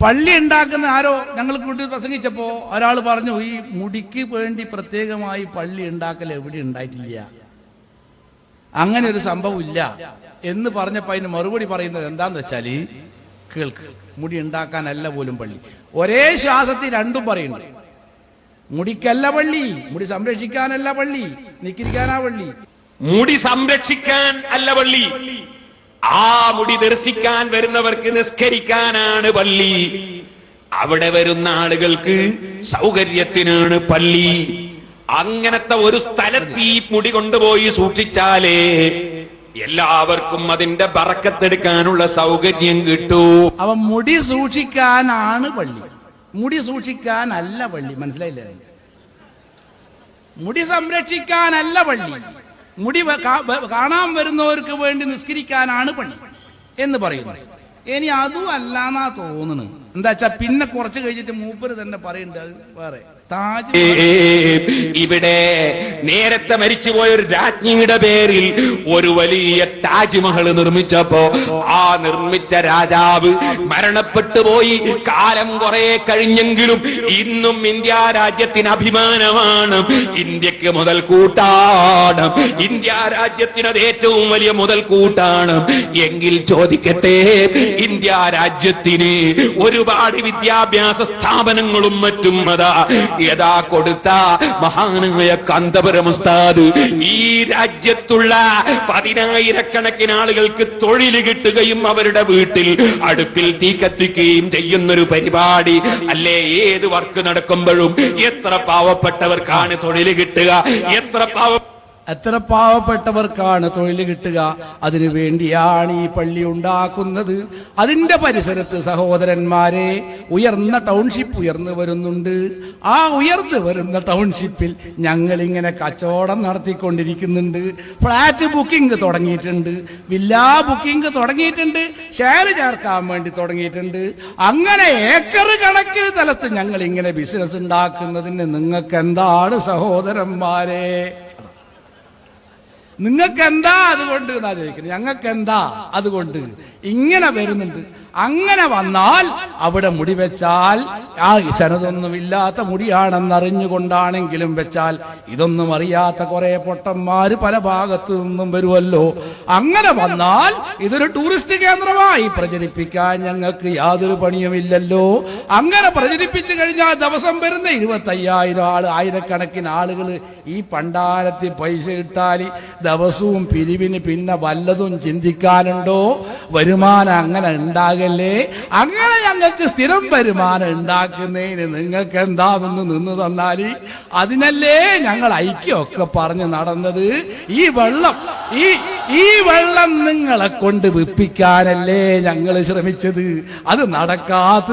പള്ളി ഉണ്ടാക്കുന്ന ആരോ ഞങ്ങൾ കൂട്ടി പ്രസംഗിച്ചപ്പോ ഒരാൾ പറഞ്ഞു, ഈ മുടിക്ക് വേണ്ടി പ്രത്യേകമായി പള്ളി ഉണ്ടാക്കൽ എവിടെ ഉണ്ടായിട്ടില്ല, അങ്ങനെ ഒരു സംഭവം ഇല്ല എന്ന് പറഞ്ഞപ്പോ അതിന് മറുപടി പറയുന്നത് എന്താന്ന് വെച്ചാല്, കേൾക്ക്, മുടി ഉണ്ടാക്കാനല്ല പോലും പള്ളി. ഒരേ ശ്വാസത്തിൽ രണ്ടും പറയുന്നു. മുടിക്കല്ല പള്ളി, മുടി സംരക്ഷിക്കാനല്ല പള്ളി, നിക്കിരിക്കാനാ പള്ളി. മുടി സംരക്ഷിക്കാൻ അല്ല പള്ളി, ആ മുടി ദർശിക്കാൻ വരുന്നവർക്ക് നിസ്കരിക്കാനാണ് പള്ളി. അവിടെ വരുന്ന ആളുകൾക്ക് സൗകര്യത്തിനാണ് പള്ളി. അങ്ങനത്തെ ഒരു സ്ഥലത്ത് ഈ മുടി കൊണ്ടുപോയി സൂക്ഷിച്ചാലേ എല്ലാവർക്കും അതിന്റെ ബറക്കത്തെടുക്കാനുള്ള സൗകര്യം കിട്ടൂ. അവൻ മുടി സൂക്ഷിക്കാനാണ് പള്ളി, മുടി സൂക്ഷിക്കാനല്ല പള്ളി. മനസ്സിലായില്ലേ? മുടി സംരക്ഷിക്കാനല്ല പള്ളി, മുടി കാണാൻ വരുന്നവർക്ക് വേണ്ടി നിസ്കരിക്കാനാണ് പള്ളി എന്ന് പറയുന്നു. ഇനി അതും അല്ലാന്നാ തോന്നുന്നു. എന്താ വെച്ചാ പിന്നെ കുറച്ച് കഴിഞ്ഞിട്ട് മൂപ്പര് തന്നെ പറയുന്നുണ്ട് വേറെ. ഇവിടെ നേരത്തെ മരിച്ചുപോയ ഒരു രാജ്ഞിയുടെ പേരിൽ ഒരു വലിയ താജ്മഹൽ നിർമ്മിച്ചപ്പോ ആ നിർമ്മിച്ച രാജാവ് മരണപ്പെട്ടു പോയി. കാലം കുറെ കഴിഞ്ഞെങ്കിലും ഇന്നും ഇന്ത്യ രാജ്യത്തിന് അഭിമാനമാണ്, ഇന്ത്യക്ക് മുതൽക്കൂട്ടാണ്, ഇന്ത്യ രാജ്യത്തിനത് ഏറ്റവും വലിയ മുതൽക്കൂട്ടാണ്. എങ്കിൽ ചോദിക്കട്ടെ, ഇന്ത്യ രാജ്യത്തിന് ഒരുപാട് വിദ്യാഭ്യാസ സ്ഥാപനങ്ങളും മറ്റും യഥാ കൊടുത്ത മഹാനായ കാന്തപുരം ഉസ്താദ് ഈ രാജ്യത്തുള്ള 10,000-കണക്കിന് ആളുകൾക്ക് തൊഴിൽ കിട്ടുകയും അവരുടെ വീട്ടിൽ അടുപ്പിൽ തീ കത്തിക്കുകയും ചെയ്യുന്നൊരു പരിപാടി അല്ലേ? ഏത് വർക്ക് നടക്കുമ്പോഴും എത്ര പാവപ്പെട്ടവർക്കാണ് തൊഴിൽ കിട്ടുക, എത്ര പാവപ്പെട്ടവർക്കാണ് തൊഴിൽ കിട്ടുക. അതിനു വേണ്ടിയാണ് ഈ പള്ളി ഉണ്ടാക്കുന്നത്. അതിന്റെ പരിസരത്ത് സഹോദരന്മാരെ ഉയർന്ന ടൗൺഷിപ്പ് ഉയർന്നു വരുന്നുണ്ട്. ആ ഉയർന്നു വരുന്ന ടൗൺഷിപ്പിൽ ഞങ്ങൾ ഇങ്ങനെ കച്ചവടം നടത്തിക്കൊണ്ടിരിക്കുന്നുണ്ട്. ഫ്ലാറ്റ് ബുക്കിംഗ് തുടങ്ങിയിട്ടുണ്ട്, വില്ലാ ബുക്കിംഗ് തുടങ്ങിയിട്ടുണ്ട്, ഷെയർ ചേർക്കാൻ വേണ്ടി തുടങ്ങിയിട്ടുണ്ട്. അങ്ങനെ ഏക്കർ കണക്കിന് തലത്ത് ഞങ്ങൾ ഇങ്ങനെ ബിസിനസ് ഉണ്ടാക്കുന്നതിന് നിങ്ങൾക്ക് എന്താണ് സഹോദരന്മാരെ? നിങ്ങൾക്ക് എന്താ അതുകൊണ്ട് എന്നാ ചോദിക്കുന്നത്. ഞങ്ങൾക്ക് എന്താ അതുകൊണ്ട്? ഇങ്ങനെ വരുന്നുണ്ട്. അങ്ങനെ വന്നാൽ അവിടെ മുടി വെച്ചാൽ ആ സനതൊന്നുമില്ലാത്ത മുടിയാണെന്നറിഞ്ഞുകൊണ്ടാണെങ്കിലും വെച്ചാൽ ഇതൊന്നും അറിയാത്ത കുറെ പൊട്ടന്മാര് പല ഭാഗത്തു നിന്നും വരുമല്ലോ. അങ്ങനെ വന്നാൽ ഇതൊരു ടൂറിസ്റ്റ് കേന്ദ്രമായി പ്രചരിപ്പിക്കാൻ ഞങ്ങൾക്ക് യാതൊരു പണിയുമില്ലല്ലോ. അങ്ങനെ പ്രചരിപ്പിച്ചു കഴിഞ്ഞാൽ ദിവസം വരുന്ന 25,000 ആള്, ആയിരക്കണക്കിന് ആളുകൾ ഈ പണ്ടാരത്തിൽ പൈസ ഇട്ടാൽ ദിവസവും പിരിവിന് പിന്നെ വല്ലതും ചിന്തിക്കാനുണ്ടോ? വരുമാനം അങ്ങനെ ഉണ്ടാകല്ലേ. അങ്ങനെ ഞങ്ങൾക്ക് സ്ഥിരം വരുമാനം ഉണ്ടാക്കുന്നതിന് നിങ്ങൾക്ക് എന്താണെന്ന് നിന്ന് തന്നാല് അതിനല്ലേ ഞങ്ങൾ ഐക്യമൊക്കെ പറഞ്ഞ് നടന്നത്. ഈ വെള്ളം നിങ്ങളെ കൊണ്ട് വിപ്പിക്കാനല്ലേ ഞങ്ങൾ ശ്രമിച്ചത്. അത് നടക്കാത്ത